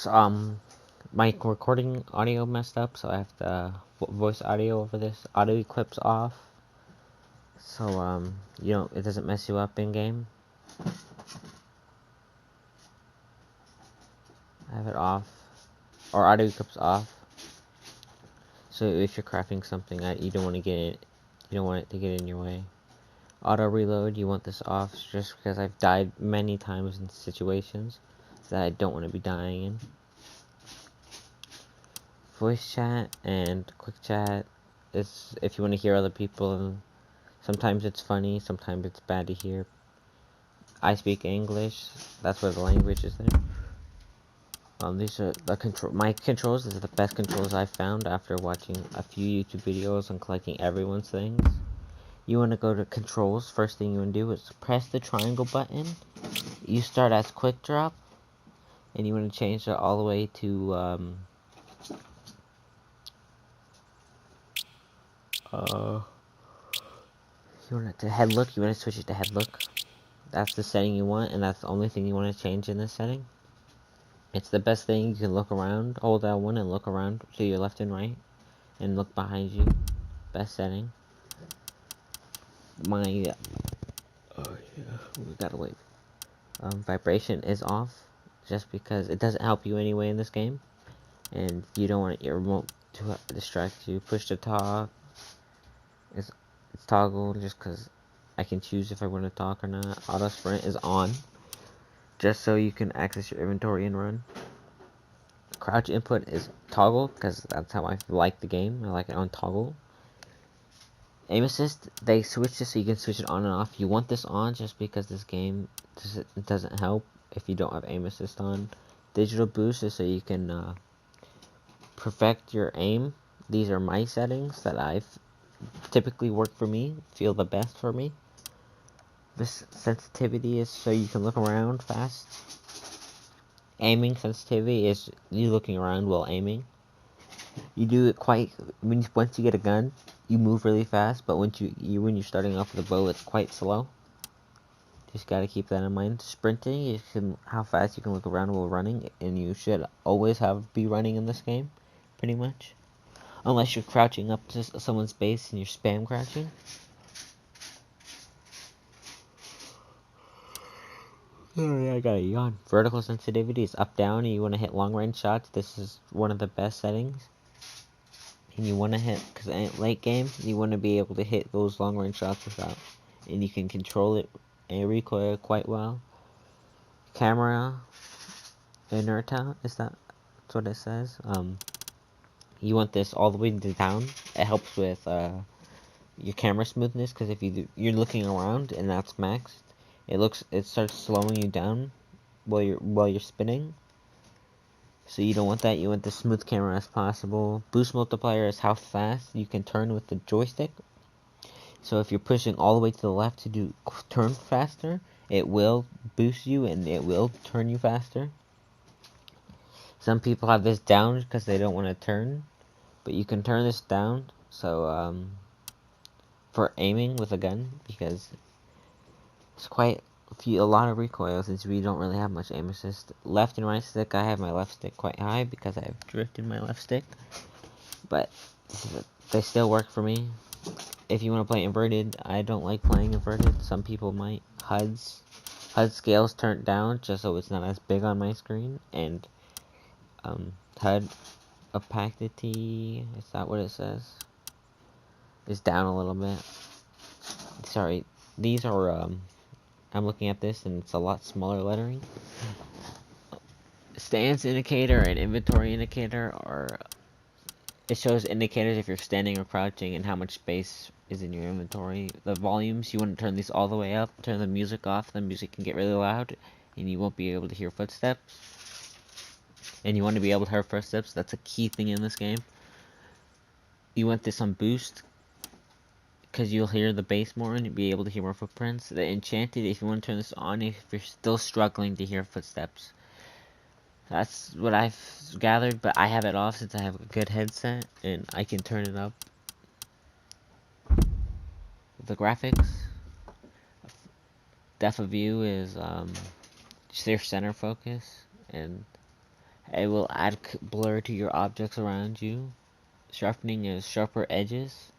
Oops, my recording audio messed up, so I have the voice audio over this. Audio clips off, so it doesn't mess you up in game. I have it off, or audio clips off. So if you're crafting something, you don't want it to get in your way. Auto reload, you want this off, just because I've died many times in situations that I don't want to be dying in. Voice chat and quick chat is if you want to hear other people, and sometimes it's funny, sometimes it's bad to hear. I speak English, that's where the language is there. These are my controls. These are the best controls I've found after watching a few YouTube videos and collecting everyone's things. You want to go to controls. First thing you want to do is press the triangle button. You start as quick drop, and you want to change it all the way to you want it to head look. You want to switch it to head look. That's the setting you want, and that's the only thing you want to change in this setting. It's the best thing. You can look around, hold L1 and look around to your left and right, and look behind you. Best setting. Oh yeah, we gotta wait. Vibration is off, just because it doesn't help you anyway in this game, and you don't want your remote to distract you. Push to talk. It's toggled just because I can choose if I want to talk or not. Auto sprint is on, just so you can access your inventory and run. Crouch input is toggled because that's how I like the game. I like it on toggle. Aim assist, they switched it so you can switch it on and off. You want this on just because this game doesn't help if you don't have aim assist on. Digital boost is so you can perfect your aim. These are my settings that I've typically work for me, feel the best for me. This sensitivity is so you can look around fast. Aiming sensitivity is you looking around while aiming. You do it once you get a gun, you move really fast, but when you're starting off with a bow, it's quite slow. Just gotta keep that in mind. Sprinting is how fast you can look around while running, and you should always be running in this game, pretty much. Unless you're crouching up to someone's base and you're spam crouching. Oh yeah, I got a yawn. Vertical sensitivity is up down, and you want to hit long range shots. This is one of the best settings. And you want to hit, because in late game, you want to be able to hit those long range shots without. And you can control it and recoil quite well. Camera inertia, that's what it says. You want this all the way down. It helps with your camera smoothness, because if you're looking around and that's maxed, it starts slowing you down while you're spinning. So you don't want that. You want the smooth camera as possible. Boost multiplier is how fast you can turn with the joystick. So if you're pushing all the way to the left to turn faster, it will boost you and it will turn you faster. Some people have this down because they don't want to turn, but you can turn this down so for aiming with a gun, because it's quite a lot of recoil since we don't really have much aim assist. Left and right stick, I have my left stick quite high because I've drifted my left stick, but they still work for me. If you want to play inverted, I don't like playing inverted. Some people might. HUD scales turned down just so it's not as big on my screen, and HUD opacity, is that what it says? Is down a little bit. Sorry, these are I'm looking at this and it's a lot smaller lettering. Stance indicator and inventory indicator it shows indicators if you're standing or crouching and how much space is in your inventory. The volumes, you want to turn these all the way up, turn the music off, the music can get really loud and you won't be able to hear footsteps. And you want to be able to hear footsteps, that's a key thing in this game. You want this on boost, because you'll hear the bass more and you'll be able to hear more footprints. The enchanted, if you want to turn this on, if you're still struggling to hear footsteps. That's what I've gathered, but I have it off since I have a good headset and I can turn it up. The graphics, depth of view is their center focus, and It will add blur to your objects around you. Sharpening is sharper edges.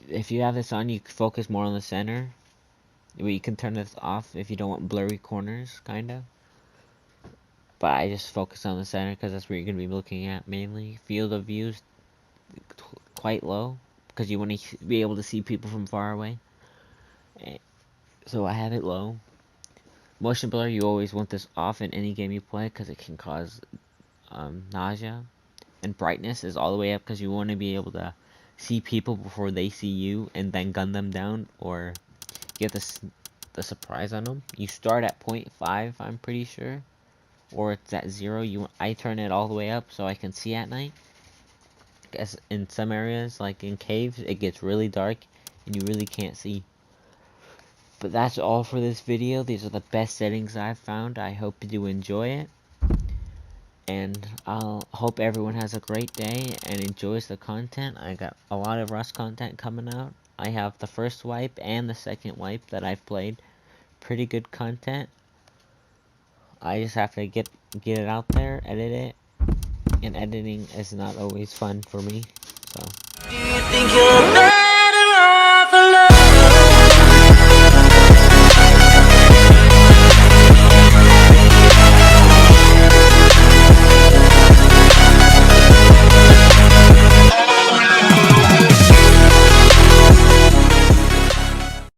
If you have this on, you focus more on the center. You can turn this off if you don't want blurry corners, kinda. But I just focus on the center because that's where you're going to be looking at mainly. Field of view is quite low because you want to be able to see people from far away. So I have it low. Motion blur, you always want this off in any game you play because it can cause nausea. And brightness is all the way up because you want to be able to see people before they see you and then gun them down or get the surprise on them. You start at 0.5, I'm pretty sure. Or it's at 0. I turn it all the way up so I can see at night. Because in some areas, like in caves, it gets really dark and you really can't see. But that's all for this video. These are the best settings I've found. I hope you enjoy it. And I'll hope everyone has a great day and enjoys the content. I got a lot of Rust content coming out. I have the first wipe and the second wipe that I've played. Pretty good content. I just have to get it out there, edit it. And editing is not always fun for me. So.